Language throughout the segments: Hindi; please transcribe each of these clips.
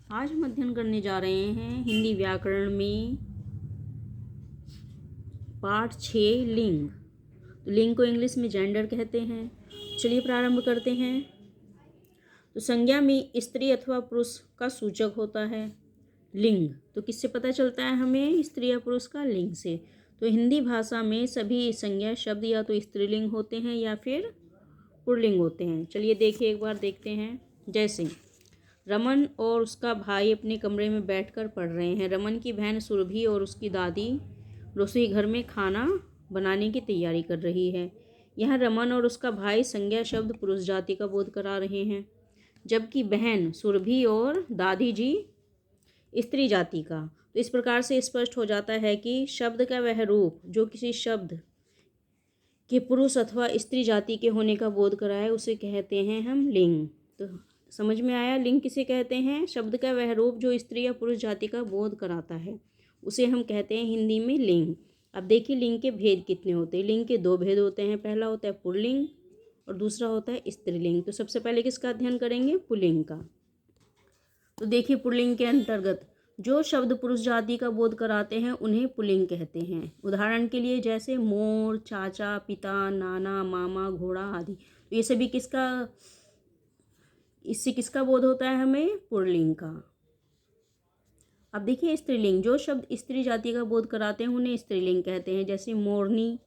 आज हम अध्ययन करने जा रहे हैं हिंदी व्याकरण में पाठ 6 लिंग। तो लिंग को इंग्लिश में जेंडर कहते हैं। चलिए प्रारंभ करते हैं। तो संज्ञा में स्त्री अथवा पुरुष का सूचक होता है लिंग। तो किससे पता चलता है हमें स्त्री या पुरुष का? लिंग से। तो हिंदी भाषा में सभी संज्ञा शब्द या तो स्त्रीलिंग होते हैं या फिर पुल्लिंग होते हैं। चलिए देखिए, एक बार देखते हैं। जैसे रमन और उसका भाई अपने कमरे में बैठकर पढ़ रहे हैं। रमन की बहन सुरभि और उसकी दादी रसोई घर में खाना बनाने की तैयारी कर रही है। यहाँ रमन और उसका भाई संज्ञा शब्द पुरुष जाति का बोध करा रहे हैं, जबकि बहन सुरभि और दादी जी स्त्री जाति का। तो इस प्रकार से स्पष्ट हो जाता है कि शब्द का वह रूप जो किसी शब्द के पुरुष अथवा स्त्री जाति के होने का बोध कराए उसे कहते हैं हम लिंग। तो समझ में आया लिंग किसे कहते हैं? शब्द का वह रूप जो स्त्री या पुरुष जाति का बोध कराता है उसे हम कहते हैं हिंदी में लिंग। अब देखिए लिंग के भेद कितने होते हैं। लिंग के 2 भेद होते हैं। पहला होता है पुल्लिंग और दूसरा होता है स्त्रीलिंग। तो सबसे पहले किसका अध्ययन करेंगे? पुल्लिंग का। तो देखिए पुल्लिंग के अंतर्गत जो शब्द पुरुष जाति का बोध कराते हैं उन्हें पुल्लिंग कहते हैं। उदाहरण के लिए जैसे मोर, चाचा, पिता, नाना, मामा, घोड़ा आदि। तो ये सभी इससे किसका बोध होता है हमें? पुल्लिंग का। अब देखिए स्त्रीलिंग, जो शब्द स्त्री जाति का बोध कराते हैं उन्हें स्त्रीलिंग कहते हैं। जैसे मोरनी,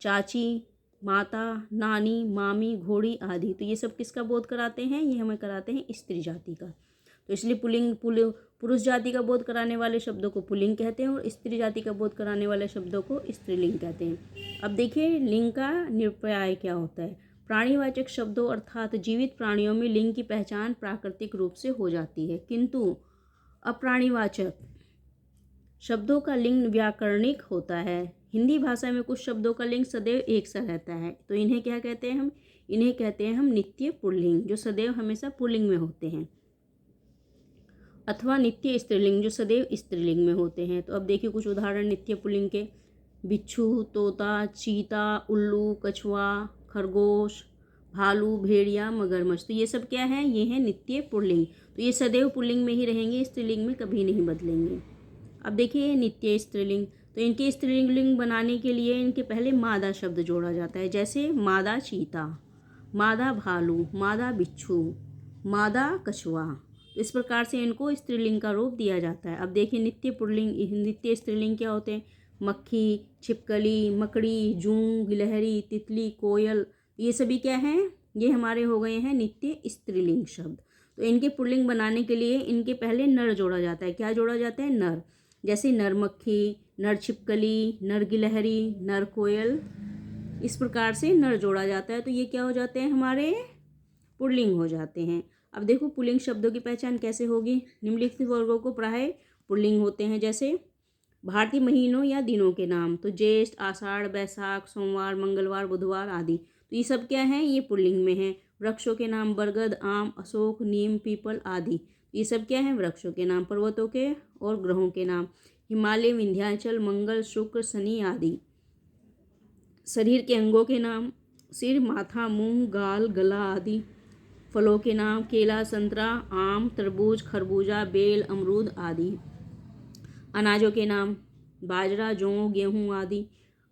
चाची, माता, नानी, मामी, घोड़ी आदि। तो ये सब किसका बोध कराते हैं? ये हमें कराते हैं स्त्री जाति का। तो इसलिए पुरुष जाति का बोध कराने वाले शब्दों को पुल्लिंग कहते हैं और स्त्री जाति का बोध कराने वाले शब्दों को स्त्रीलिंग कहते हैं। अब देखिए लिंग का निरूपाय क्या होता है। प्राणीवाचक शब्दों अर्थात जीवित प्राणियों में लिंग की पहचान प्राकृतिक रूप से हो जाती है, किंतु अप्राणीवाचक शब्दों का लिंग व्याकरणिक होता है। हिंदी भाषा में कुछ शब्दों का लिंग सदैव एक सा रहता है, तो इन्हें क्या कहते हैं हम? इन्हें कहते हैं हम नित्य पुल्लिंग, जो सदैव हमेशा पुल्लिंग में होते हैं, अथवा नित्य स्त्रीलिंग, जो सदैव स्त्रीलिंग में होते हैं। तो अब देखिए कुछ उदाहरण नित्य पुल्लिंग के। बिच्छू, तोता, चीता, उल्लू, कछुआ, खरगोश, भालू, भेड़िया, मगरमच्छ। तो ये सब क्या है? ये है नित्य पुल्लिंग। तो ये सदैव पुल्लिंग में ही रहेंगे, स्त्रीलिंग में कभी नहीं बदलेंगे। अब देखिए नित्य स्त्रीलिंग, तो इनके स्त्रीलिंग बनाने के लिए इनके पहले मादा शब्द जोड़ा जाता है। जैसे मादा चीता, मादा भालू, मादा बिच्छू, मादा कछुआ। तो इस प्रकार से इनको स्त्रीलिंग का रूप दिया जाता है। अब देखिए नित्य स्त्रीलिंग क्या होते हैं? मक्खी, छिपकली, मकड़ी, जूं, गिलहरी, तितली, कोयल। ये सभी क्या हैं? ये हमारे हो गए हैं नित्य स्त्रीलिंग शब्द। तो इनके पुल्लिंग बनाने के लिए इनके पहले नर जोड़ा जाता है। क्या जोड़ा जाता है? नर। जैसे नर मक्खी, नर छिपकली, नर गिलहरी, नर कोयल। इस प्रकार से नर जोड़ा जाता है। तो ये क्या हो जाते हैं? हमारे पुल्लिंग हो जाते हैं। अब देखो पुल्लिंग शब्दों की पहचान कैसे होगी। निम्नलिखित वर्गों को प्राय पुल्लिंग होते हैं। जैसे भारतीय महीनों या दिनों के नाम, तो ज्येष्ठ, आषाढ़, बैसाख, सोमवार, मंगलवार, बुधवार आदि। तो ये सब क्या है? ये पुल्लिंग में है। वृक्षों के नाम बरगद, आम, अशोक, नीम, पीपल आदि। ये सब क्या है? वृक्षों के नाम। पर्वतों के और ग्रहों के नाम हिमालय, विंध्याचल, मंगल, शुक्र, शनि आदि। शरीर के अंगों के नाम सिर, माथा, मुंह, गाल, गला आदि। फलों के नाम केला, संतरा, आम, तरबूज, खरबूजा, बेल, अमरूद आदि। अनाजों के नाम बाजरा, जौ, गेहूँ आदि।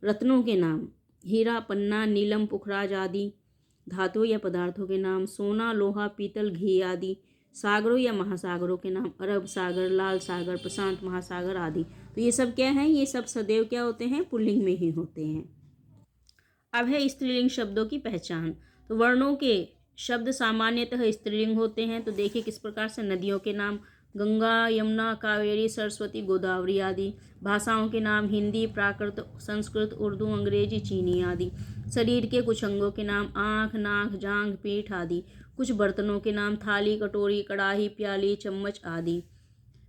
रत्नों के नाम हीरा, पन्ना, नीलम, पुखराज आदि। धातुओं या पदार्थों के नाम सोना, लोहा, पीतल, घी आदि। सागरों या महासागरों के नाम अरब सागर, लाल सागर, प्रशांत महासागर आदि। तो ये सब क्या है? ये सब सदैव क्या होते हैं? पुल्लिंग में ही होते हैं। अब है स्त्रीलिंग शब्दों की पहचान। तो वर्णों के शब्द सामान्यतः स्त्रीलिंग होते हैं। तो देखिए किस प्रकार से। नदियों के नाम गंगा, यमुना, कावेरी, सरस्वती, गोदावरी आदि। भाषाओं के नाम हिंदी, प्राकृत, संस्कृत, उर्दू, अंग्रेजी, चीनी आदि। शरीर के कुछ अंगों के नाम आँख, नाक, जांघ, पीठ आदि। कुछ बर्तनों के नाम थाली, कटोरी, कड़ाही, प्याली, चम्मच आदि।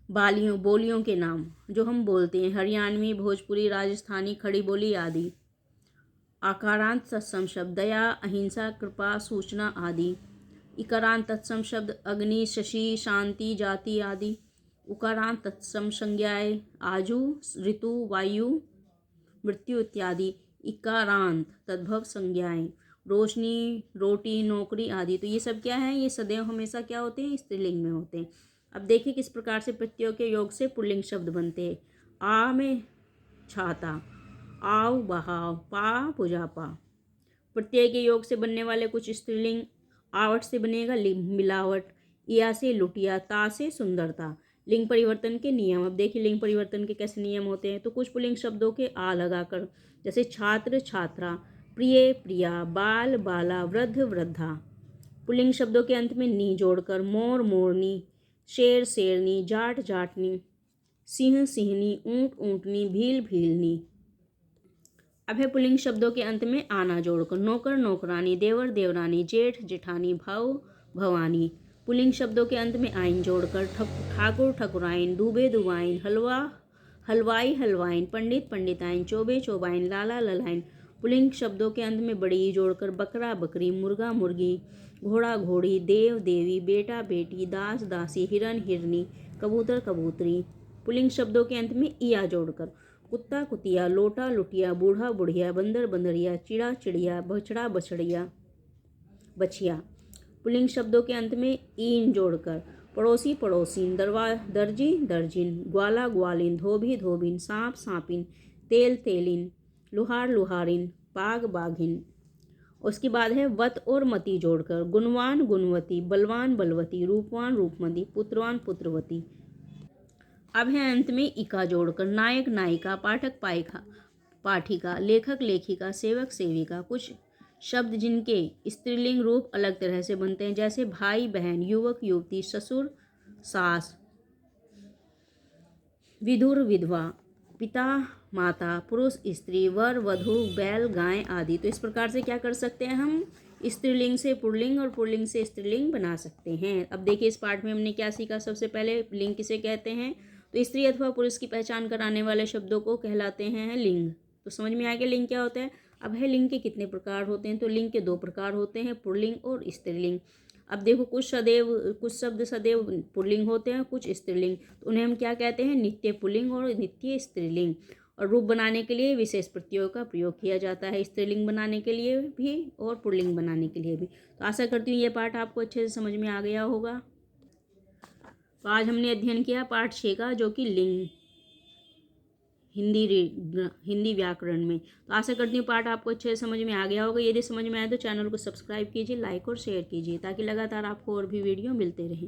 बोलियों के नाम जो हम बोलते हैं हरियाणवी, भोजपुरी, राजस्थानी, खड़ी बोली आदि। आकारांत तत्सम शब्द दया, अहिंसा, कृपा, सूचना आदि। इकारांत तत्सम शब्द अग्नि, शशि, शांति, जाति आदि। उकारांत तत्सम संज्ञाएं आजू, ऋतु, वायु, मृत्यु इत्यादि। इकारांत तद्भव संज्ञाएं रोशनी, रोटी, नौकरी आदि। तो ये सब क्या है? ये सदैव हमेशा क्या होते हैं? स्त्रीलिंग में होते हैं। अब देखिए किस प्रकार से प्रत्ययों के योग से पुल्लिंग शब्द बनते हैं। आ में छाता, आओ बहाव, पा पुजापा। प्रत्यय के योग से बनने वाले कुछ स्त्रीलिंग। आवट से बनेगा मिलावट, या से लुटिया, ता से सुंदरता। लिंग परिवर्तन के नियम। अब देखिए लिंग परिवर्तन के कैसे नियम होते हैं। तो कुछ पुल्लिंग शब्दों के आ लगाकर, जैसे छात्र छात्रा, प्रिय प्रिया, बाल बाला, वृद्ध वृद्धा। पुल्लिंग शब्दों के अंत में नी जोड़कर, मोर मोरनी, शेर शेरनी, जाट जाटनी, सिंह सिंहनी, ऊंट ऊंटनी, भील भीलनी। अब है पुल्लिंग शब्दों के अंत में आना जोड़कर, नौकर नौकरानी, देवर देवरानी, जेठ जेठानी, भाऊ भवानी। पुल्लिंग शब्दों के अंत में आइन जोड़कर, ठाकुर ठकुराइन, दुबे दुबाइन, हलवा हलवाई हलवाइन, पंडित पंडिताइन, चोबे चोबाइन, लाला ललाइन। पुल्लिंग शब्दों के अंत में बड़ी जोड़कर, बकरा बकरी, मुर्गा मुर्गी, घोड़ा घोड़ी, देव देवी, बेटा बेटी, दास दासी, हिरन हिरनी, कबूतर कबूतरी। पुल्लिंग शब्दों के अंत में इया जोड़कर, कुत्ता कुतिया, लोटा लुटिया, बूढ़ा बुढ़िया, बंदर बंदरिया, चिड़ा चिड़िया, बछड़ा बछड़िया, बछिया। पुल्लिंग शब्दों के अंत में ईन जोड़कर, पड़ोसी पड़ोसीन, दर्जी दर्जिन, ग्वाला ग्वालिन, धोबी धोबिन, सांप सांपिन, तेल तेलिन, लुहार लुहारिन, बाघ बाघिन। उसके बाद है वत और मति जोड़कर, गुणवान गुणवती, बलवान बलवती, रूपवान रूपमती, पुत्रवान पुत्रवती। अब है अंत में इका जोड़कर, नायक नायिका, पाठक पाठिका, पाठिका, लेखक लेखिका, सेवक सेविका। कुछ शब्द जिनके स्त्रीलिंग रूप अलग तरह से बनते हैं, जैसे भाई बहन, युवक युवती, ससुर सास, विधुर विधवा, पिता माता, पुरुष स्त्री, वर वधू, बैल गाय आदि। तो इस प्रकार से क्या कर सकते हैं हम स्त्रीलिंग से पुल्लिंग और पुल्लिंग से स्त्रीलिंग बना सकते हैं। अब देखिए इस पाठ में हमने क्या सीखा। सबसे पहले लिंग किसे कहते हैं, तो स्त्री अथवा पुरुष की पहचान कराने वाले शब्दों को कहलाते हैं लिंग। तो समझ में आ गया लिंग क्या होता है। अब है लिंग के कितने प्रकार होते हैं, तो लिंग के 2 प्रकार होते हैं, पुल्लिंग और स्त्रीलिंग। अब देखो कुछ शब्द सदैव पुल्लिंग होते हैं, कुछ स्त्रीलिंग, तो उन्हें हम क्या कहते हैं, नित्य पुल्लिंग और नित्य स्त्रीलिंग। और रूप बनाने के लिए विशेष प्रत्ययों का प्रयोग किया जाता है, स्त्रीलिंग बनाने के लिए भी और पुल्लिंग बनाने के लिए भी। तो आशा करती हूँ ये पाठ आपको अच्छे से समझ में आ गया होगा। तो आज हमने अध्ययन किया पाठ 6 का, जो कि लिंग हिंदी व्याकरण में। तो आशा करती हूँ पाठ आपको अच्छे से समझ में आ गया होगा। यदि समझ में आए तो चैनल को सब्सक्राइब कीजिए, लाइक और शेयर कीजिए, ताकि लगातार आपको और भी वीडियो मिलते रहें।